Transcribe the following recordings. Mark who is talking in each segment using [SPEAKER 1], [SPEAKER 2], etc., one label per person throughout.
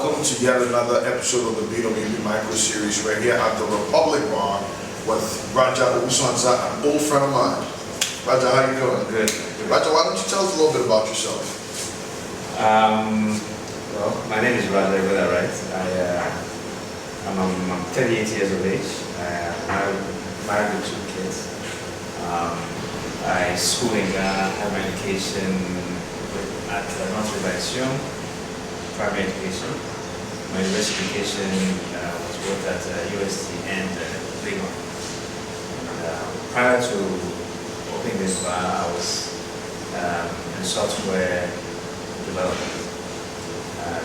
[SPEAKER 1] welcome to yet another episode of the BWB Micro Series. We're here at the Republic Bar with Raja Usanza, an old friend of mine. Raja, how you doing?
[SPEAKER 2] Good.
[SPEAKER 1] Raja, why don't you tell us a little bit about yourself?
[SPEAKER 2] Well, my name is Raja, you got that right. I'm 38 years of age. I'm married with 2 kids. I school in Ghana, have my education at Notre Dame, primary education. My university education was both at UST and Legon. Prior to opening this bar, I was in software development.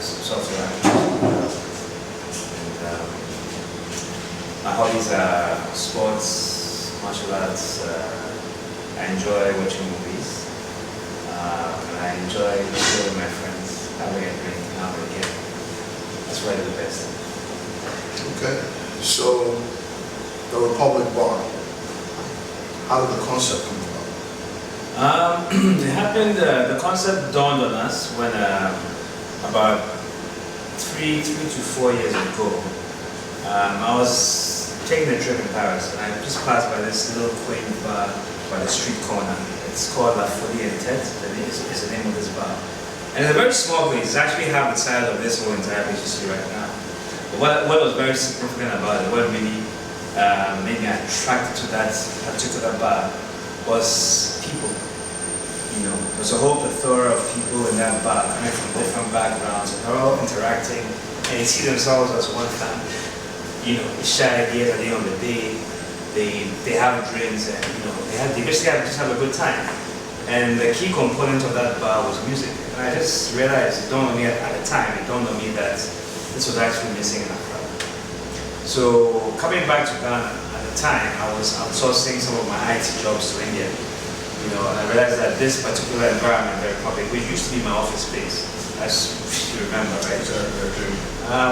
[SPEAKER 2] Software development. And, my hobbies are sports, martial arts. I enjoy watching movies. And I enjoy being with my friends, having a drink, having a game. That's what I do the best.
[SPEAKER 1] Okay, so the Republic Bar, how did the concept come about?
[SPEAKER 2] It happened, the concept dawned on us when about 3 to 4 years ago, I was taking a trip in Paris and I just passed by this little quaint bar by the street corner. It's called La Folie et Tête, is the name of this bar. And it's a very small place, it's actually half the size of this whole entire place you see right now. But what was very significant about it, what really made me attracted to that particular bar was people. You know, there's a whole plethora of people in that bar coming from different backgrounds and they're all interacting and they see themselves as one family. You know, they share ideas at the end of the day, they have drinks and they basically just have a good time. And the key component of that bar was music. And I just realized, it dawned on me at the time, it dawned on me that this was actually missing in our crowd. So coming back to Ghana at the time, I was outsourcing some of my IT jobs to India. You know, and I realized that this particular environment, the Republic, which used to be my office space, as you remember, right?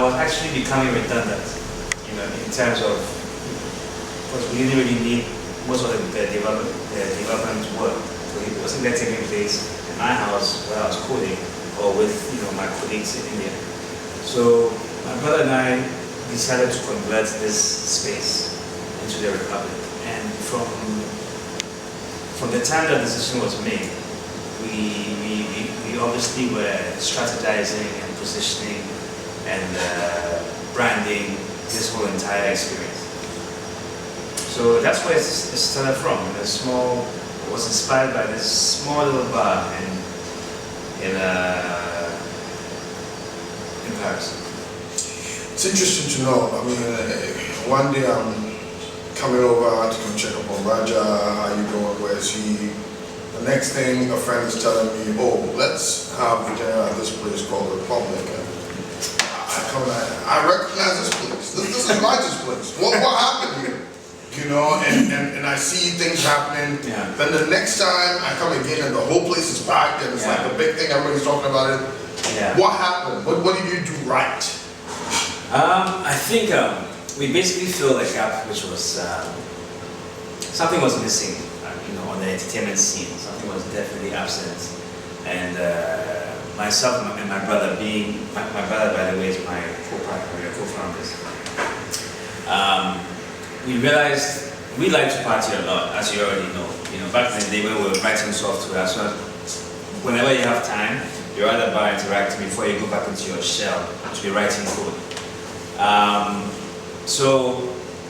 [SPEAKER 2] Was actually becoming redundant. You know, in terms of, because we didn't really need most of the development work. So it wasn't there taking place in my house where I was coding or with my colleagues in India. So my brother and I decided to convert this space into the Republic. And from the time that decision was made, we obviously were strategizing and positioning and branding this whole entire experience. So that's where it started from. It was inspired by this small little bar in Paris.
[SPEAKER 1] It's interesting to know. I mean, one day I'm coming over to come check up on Raja, how you doing, where is he? The next thing, a friend is telling me, oh, let's have dinner at this place called the Republic. And I come and I recognize this place. This is Raja's place. What happened here? You know, and I see things happening.
[SPEAKER 2] Yeah.
[SPEAKER 1] Then the next time I come again and the whole place is packed and it's like the big thing, everybody's talking about it.
[SPEAKER 2] Yeah.
[SPEAKER 1] What happened? What did you do right?
[SPEAKER 2] I think we basically filled a gap which was, something was missing, on the entertainment scene. Something was definitely absent. And myself and my brother my brother, by the way, is my co-partner, we are co-founders. We realized we like to party a lot, as you already know. Back in the day when we were writing software, so whenever you have time, you're at the bar interacting before you go back into your shell to be writing code. So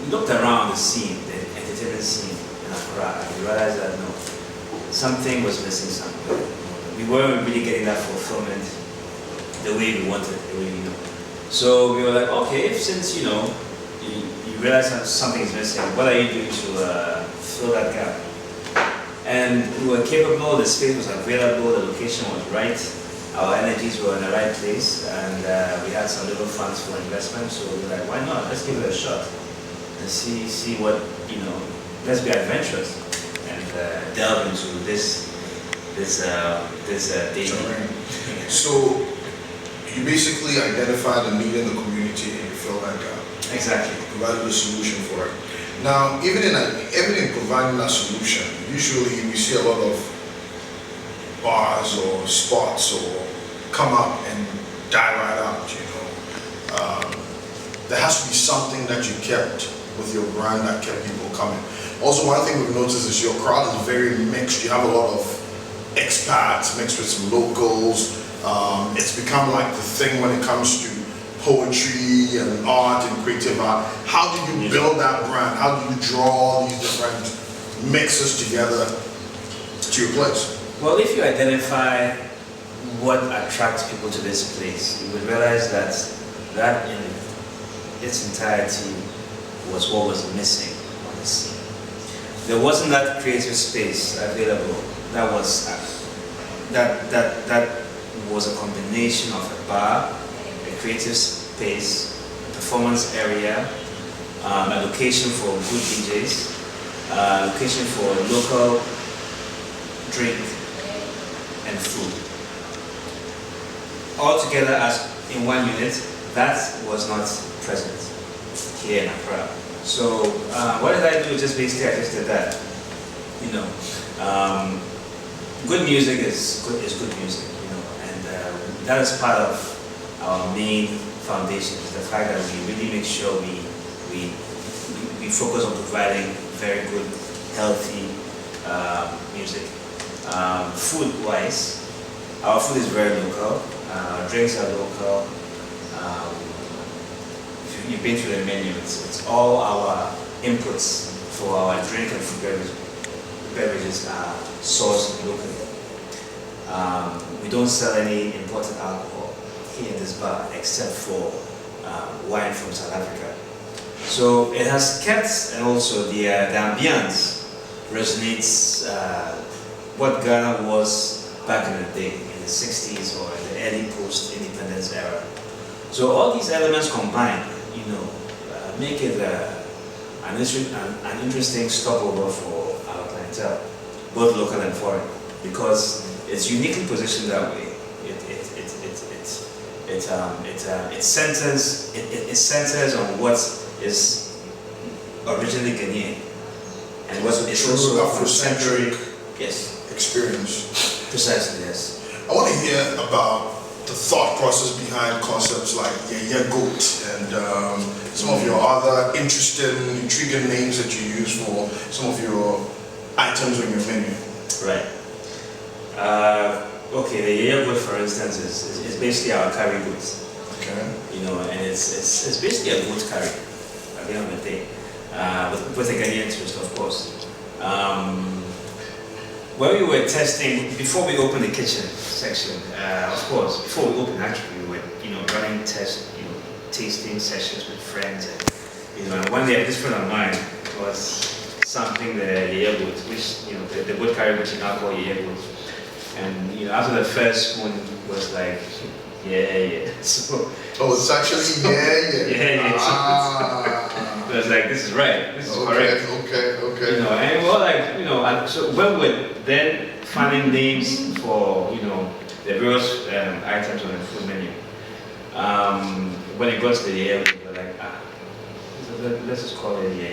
[SPEAKER 2] we looked around the scene, the entertainment scene in Accra, and we realized that no, something was missing somewhere. We weren't really getting that fulfillment the way we wanted, So we were like, okay, since you realize that something is missing, what are you doing to fill that gap? And we were capable, the space was available, the location was right, our energies were in the right place, and we had some little funds for investment, so we were like, why not? Let's give it a shot and see what, let's be adventurous and delve into this dating.
[SPEAKER 1] So you basically identified a need in the community and you fill that gap.
[SPEAKER 2] Exactly.
[SPEAKER 1] Provided a solution for it. Now, even in providing that solution, usually we see a lot of bars or spots or come up and die right out, you know. there has to be something that you kept with your brand that kept people coming. Also, one thing we've noticed is your crowd is very mixed. You have a lot of expats mixed with some locals. It's become like the thing when it comes to poetry and art and creative art. How do you build that brand? How do you draw these different mixes together to your place?
[SPEAKER 2] Well, if you identify what attracts people to this place, you would realize that in its entirety was what was missing on the scene. There wasn't that creative space available. That was a combination of a bar, a creative space, performance area, a location for good DJs, a location for local drink and food. All together as in one unit, that was not present here in Accra. So what did I do? Just basically I just did that. You know, good music is good music. You know, and that is part of our main foundation. Is the fact that we really make sure we focus on providing very good, healthy music. Food-wise, our food is very local. Our drinks are local. If you've been through the menu, it's all our inputs for our drink and food beverages are sourced locally. We don't sell any imported alcohol here in this bar except for wine from South Africa. So it has kept, and also the ambience resonates what Ghana was back in the day, in the 60s or in the early post-independence era. So all these elements combined, you know, make it an interesting stopover for our clientele, both local and foreign, because it's uniquely positioned that way. It centers on what is originally Ghanaian and what is also
[SPEAKER 1] Afrocentric
[SPEAKER 2] experience. Precisely, yes.
[SPEAKER 1] I want to hear about the thought process behind concepts like Goat and some of your other intriguing names that you use for some of your items on your menu.
[SPEAKER 2] Right. Okay, the Goat, for instance, is basically our curry goat.
[SPEAKER 1] Okay.
[SPEAKER 2] You know, and it's basically a goat curry at the end of the day, with a Ghanaian twist, of course. When we were testing, before we opened the kitchen section, of course, before we opened actually, we were, running tasting sessions with friends. And, one day, this friend of mine was sampling the Goat, which, the goat curry, which you now call Goat. And, after the first spoon was like, yeah. So,
[SPEAKER 1] it's actually
[SPEAKER 2] yeah. So it was like, this is right, this is correct.
[SPEAKER 1] Okay.
[SPEAKER 2] And we're like, and so when we're then finding names for, the various items on the food menu, when it got to the air, we were like, let's just call it the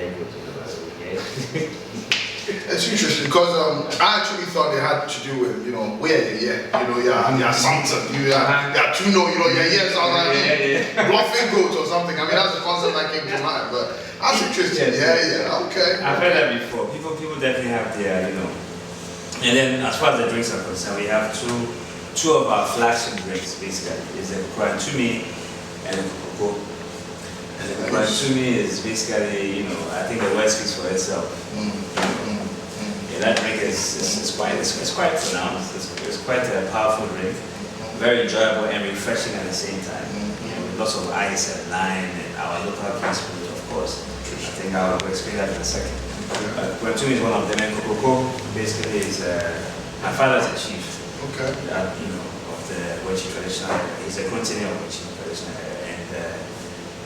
[SPEAKER 1] It's interesting because I actually thought it had to do with, something, bluffing goat or something. I mean, that's the concept that came to mind, but that's interesting. Okay.
[SPEAKER 2] I've heard that before. People definitely have their, And then as far as the drinks are concerned, we have two of our flagship drinks basically. Is the Kurantumi and the Cocoa. And the Kurantumi is basically, I think the word speaks for itself. That drink is quite pronounced. It's quite a powerful drink, very enjoyable and refreshing at the same time. With lots of ice and lime and our local spirit, of course. I think I'll explain that in a second. Kurantumi is one of them, and Cocoa basically is my father's a chief.
[SPEAKER 1] Okay.
[SPEAKER 2] Of the Wechi traditional. He's a continuing of Wechi traditional, and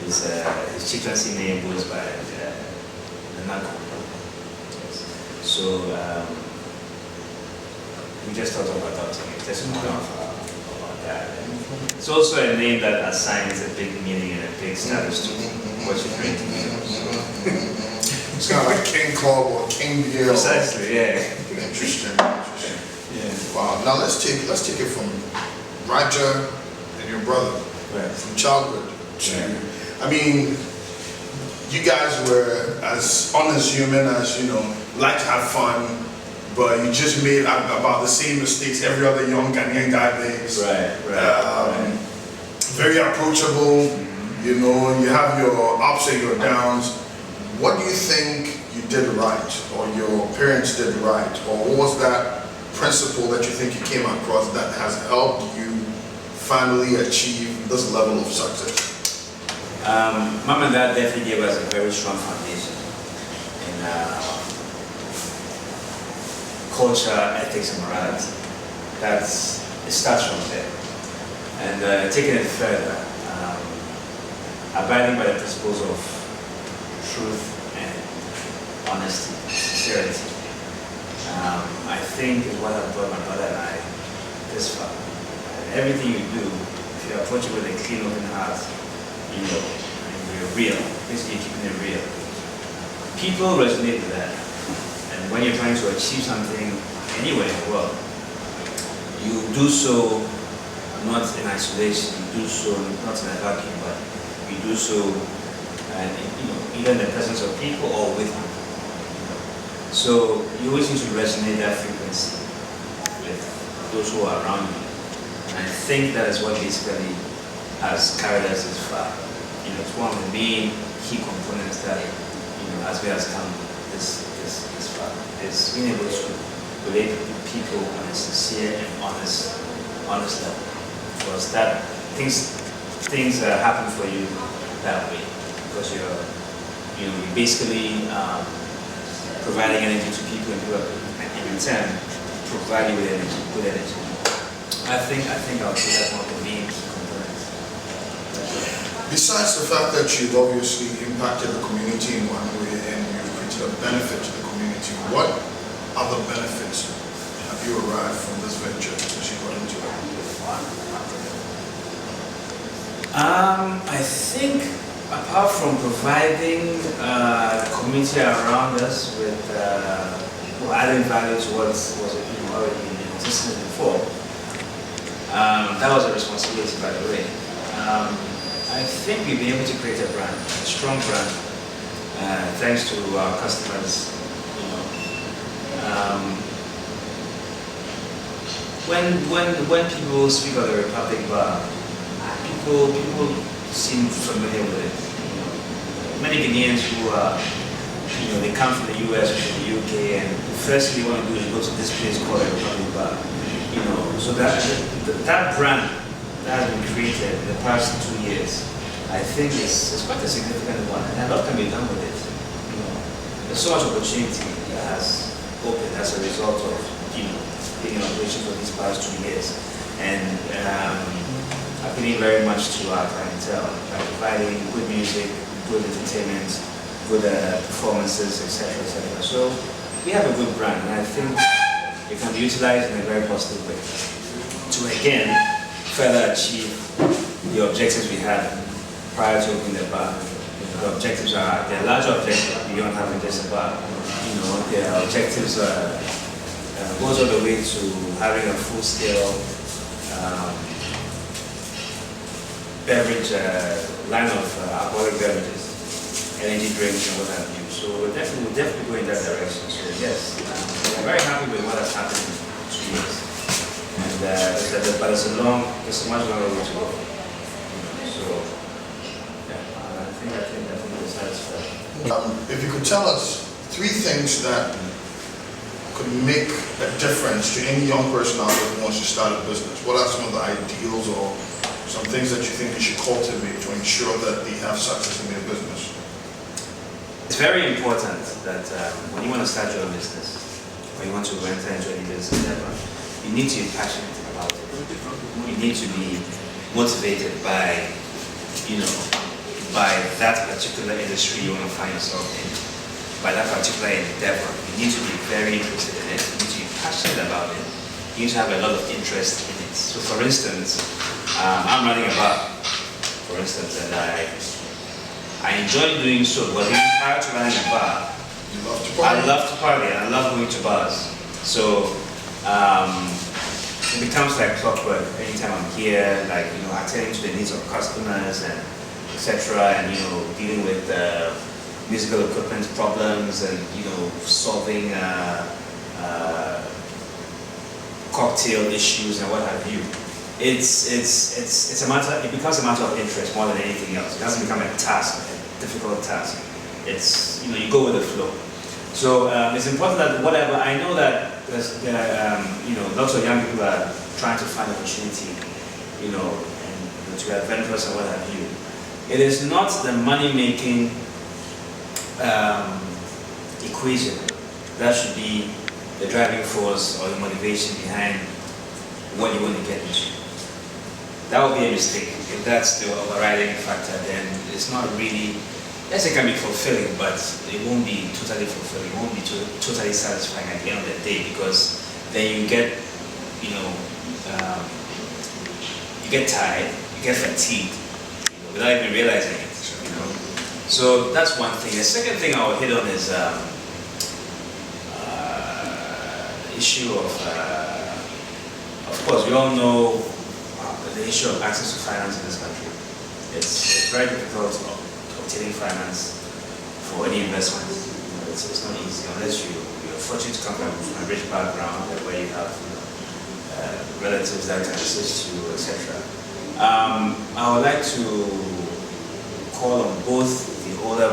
[SPEAKER 2] his chieftaincy name goes by the Nako. So we just thought about adopting it. There's more about that. It's also a name that assigns a big meaning and a big status to what you drink.
[SPEAKER 1] It's kind of like King Club or King Beer.
[SPEAKER 2] Precisely, yeah.
[SPEAKER 1] Interesting.
[SPEAKER 2] Yeah.
[SPEAKER 1] Wow. Now let's take it from Roger and your brother, from childhood. to, I mean, you guys were as unassuming as, you know, like to have fun, but you just made about the same mistakes every other young Ghanaian guy makes.
[SPEAKER 2] Right.
[SPEAKER 1] Very approachable, you know, you have your ups and your downs. What do you think you did right, or your parents did right, or what was that principle that you think you came across that has helped you finally achieve this level of success?
[SPEAKER 2] Mom and Dad definitely gave us a very strong foundation in culture, ethics, and morality. It starts from there. And taking it further, abiding by the principles of truth and honesty, sincerity, I think is what has brought my brother and I this far. And everything you do, if you approach it with a clean, open heart, you know, and you're real, basically you're keeping it real. People resonate with that. And when you're trying to achieve something anywhere in the world, you do so not in isolation, you do so not in a vacuum, but you do so either in the presence of people or with people. So you always need to resonate that frequency with those who are around you. And I think that is what basically has carried us this far. It's one of the main key components that has made us come this far. It's being able to relate with people on a sincere and honest level. Because that things happen for you that way, because you're basically providing energy to people, and people in return provide you with energy, good energy. I think I would say that's one of the main key components.
[SPEAKER 1] Besides the fact that you've obviously impacted the community in one way and you've created a benefit to the community, what other benefits have you arrived from this venture as you got into it?
[SPEAKER 2] I think apart from providing the community around us with adding value to what was already in existence before, that was a responsibility, by the way. I think we've been able to create a brand, a strong brand, thanks to our customers. When people speak of the Republic Bar, people seem familiar with it. Many Ghanaians who are, they come from the US or from the UK, and the first thing they want to do is go to this place called the Republic Bar. So that brand that has been created in the past 2 years, I think is quite a significant one, and a lot can be done with it. There's so much opportunity that has opened as a result of being in operation for these past 2 years, and appealing very much to our clientele by providing good music, good entertainment, good performances, etc., etc. So we have a good brand, and I think it can be utilized in a very positive way to again further achieve the objectives we had prior to opening the bar. The objectives are, they're larger objectives beyond having just a bar. Their objectives goes all the way to having a full-scale beverage line of alcoholic beverages, energy drinks, and what have you. So we'll definitely go in that direction. So yes, we're very happy with what has happened in 2 years. And but it's a much longer way to go. So yeah, I think we're satisfied.
[SPEAKER 1] If you could tell us 3 things that could make a difference to any young person out there who wants to start a business, what are some of the ideals or some things that you think they should cultivate to ensure that they have success in their business?
[SPEAKER 2] It's very important that when you want to start your own business, or you want to enter into any business endeavor, you need to be passionate about it. You need to be motivated by, by that particular industry you want to find yourself in, by that particular endeavor. You need to be very interested in it. You need to be passionate about it. You need to have a lot of interest in it. So, for instance, I'm running a bar, for instance, and I enjoy doing so. But prior to running a bar, I love to party and I love going to bars. So it becomes like clockwork anytime I'm here, attending to the needs of customers and etc., and dealing with musical equipment problems, and solving cocktail issues and what have you. It's a matter. It becomes a matter of interest more than anything else. It doesn't become a task, a difficult task. It's you go with the flow. So it's important that whatever, I know that there are lots of young people are trying to find opportunity, and to be adventurous and what have you. It is not the money-making equation that should be the driving force or the motivation behind what you want to get into. That would be a mistake. If that's the overriding factor, then it's not really. Yes, it can be fulfilling, but it won't be totally fulfilling. It won't be totally satisfying at the end of the day, because then you get, you get tired, you get fatigued, without even realizing it. So that's one thing. The second thing I will hit on is issue of course, we all know the issue of access to finance in this country. It's very difficult obtaining finance for any investment. It's not easy unless you're fortunate to come from a rich background where you have relatives that can assist you, etc. I would like to call on both the older,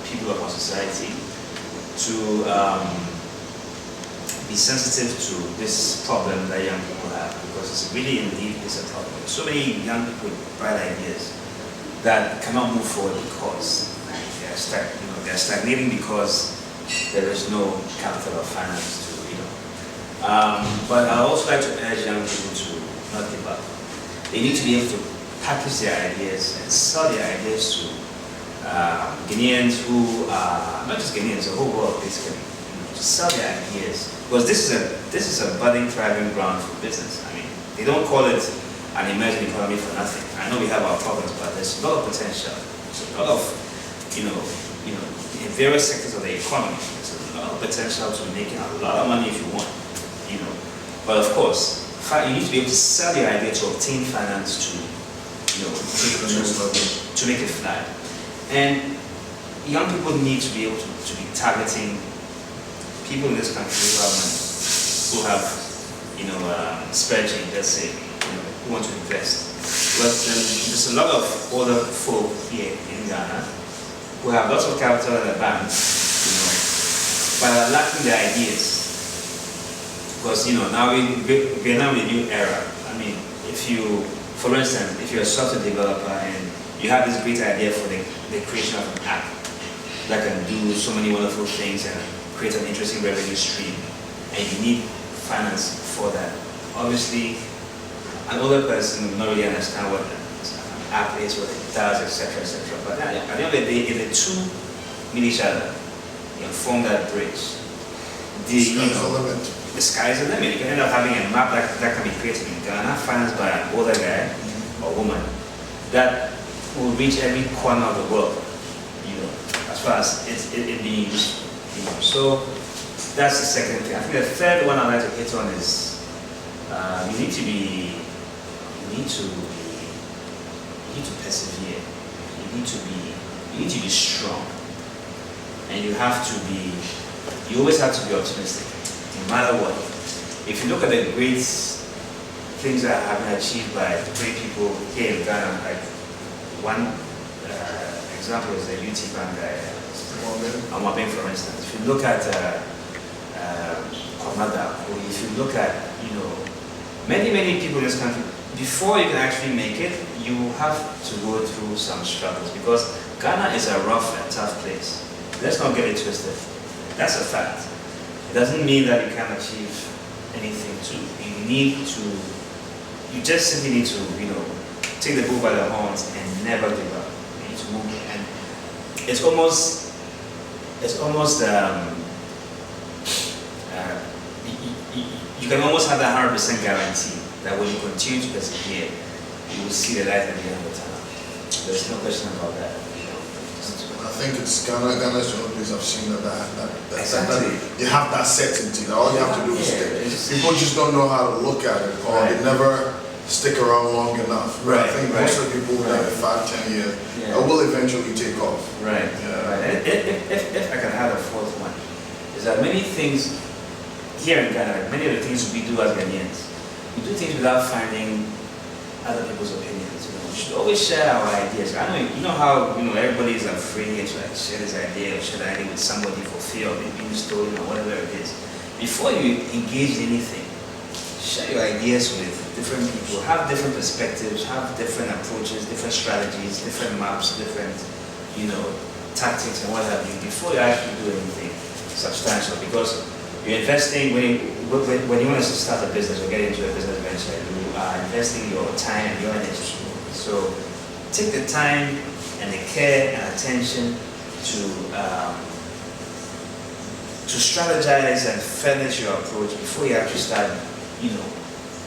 [SPEAKER 2] people of our society to be sensitive to this problem that young people have, because it's really indeed is a problem. So many young people with bright ideas that cannot move forward because they're stagnating because there is no capital or finance to but I also like to urge young people to not give up. They need to be able to package their ideas and sell their ideas to Ghanaians who are not just Ghanaians, the whole world basically. To sell their ideas, because this is a budding, thriving ground for business. I mean, they don't call it an emerging economy for nothing. I know we have our problems, but there's a lot of potential. There's a lot of, in various sectors of the economy, there's a lot of potential to making a lot of money if you want, But of course, you need to be able to sell your idea to obtain finance to, to make it fly. And young people need to be able to be targeting people in this country who have spare change, let's say, who want to invest. But there's a lot of older folk here in Ghana who have lots of capital in the bank, but are lacking the ideas. Because now we're now in a new era. I mean, for instance, if you're a software developer and you have this great idea for the creation of an app that can do so many wonderful things and create an interesting revenue stream, and you need finance for that. Obviously, an older person will not really understand what an app is, what it does, etc., etc. But at the end of the day, if the two meet each other and form that bridge, the sky's the limit. You can end up having a map that can be created in Ghana, financed by an older guy or woman, that will reach every corner of the world, as far as it being used. So that's the second thing. I think the third one I'd like to hit on is you need to persevere. You need to be strong, and you always have to be optimistic, no matter what. If you look at the great things that have been achieved by great people here in Ghana, like one example is the UT Bank guy. Amwabin, for instance. If you look at Komada, or if you look at many people in this country, before you can actually make it, you have to go through some struggles, because Ghana is a rough and tough place. Let's not get it twisted. That's a fact. It doesn't mean that you can't achieve anything too. You just simply need to take the bull by the horns and never give up. You need to move, and it's almost you can almost have that 100% guarantee that when you continue to persevere, you will see the light at the end of the tunnel. There's no question about that.
[SPEAKER 1] I think it's Ghana's the only place I've seen that
[SPEAKER 2] Exactly.
[SPEAKER 1] you have that certainty. That all you have to do is stay. People just don't know how to look at it, or
[SPEAKER 2] Right.
[SPEAKER 1] they never stick around long enough. But I think most of the people who have 5-10 years will eventually take off.
[SPEAKER 2] Right. And if I can add a fourth one, is that many things here in Ghana, many of the things we do as Ghanaians, we do things without finding other people's opinions. We should always share our ideas. I know, you know how everybody is afraid to share this idea or share that idea with somebody for fear of it being stolen or whatever it is. Before you engage in anything, share your ideas with different people, have different perspectives, have different approaches, different strategies, different maps, different, tactics and what have you, before you actually do anything substantial. Because you're investing, when you want to start a business or get into a business venture, you are investing your time and your energy. So take the time and the care and attention to strategize and furnish your approach before you actually start,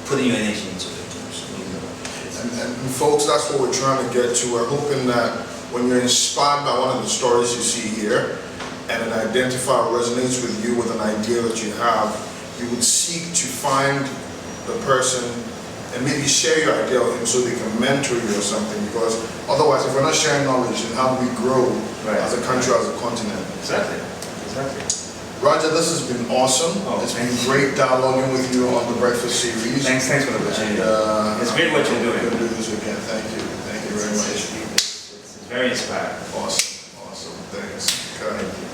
[SPEAKER 2] putting your energy into it.
[SPEAKER 1] And folks, that's what we're trying to get to. We're hoping that when you're inspired by one of the stories you see here, and it identifies or resonates with you with an idea that you have, you would seek to find the person and maybe share your idea with him so they can mentor you or something. Because otherwise, if we're not sharing knowledge, then how do we grow as a country, as a continent?
[SPEAKER 2] Exactly.
[SPEAKER 1] Roger, this has been awesome. It's been great dialoguing with you on the Breakfast series.
[SPEAKER 2] Thanks for the opportunity. It's great what you're doing.
[SPEAKER 1] We're going to do this again. Thank you very much.
[SPEAKER 2] It's very inspiring.
[SPEAKER 1] Awesome.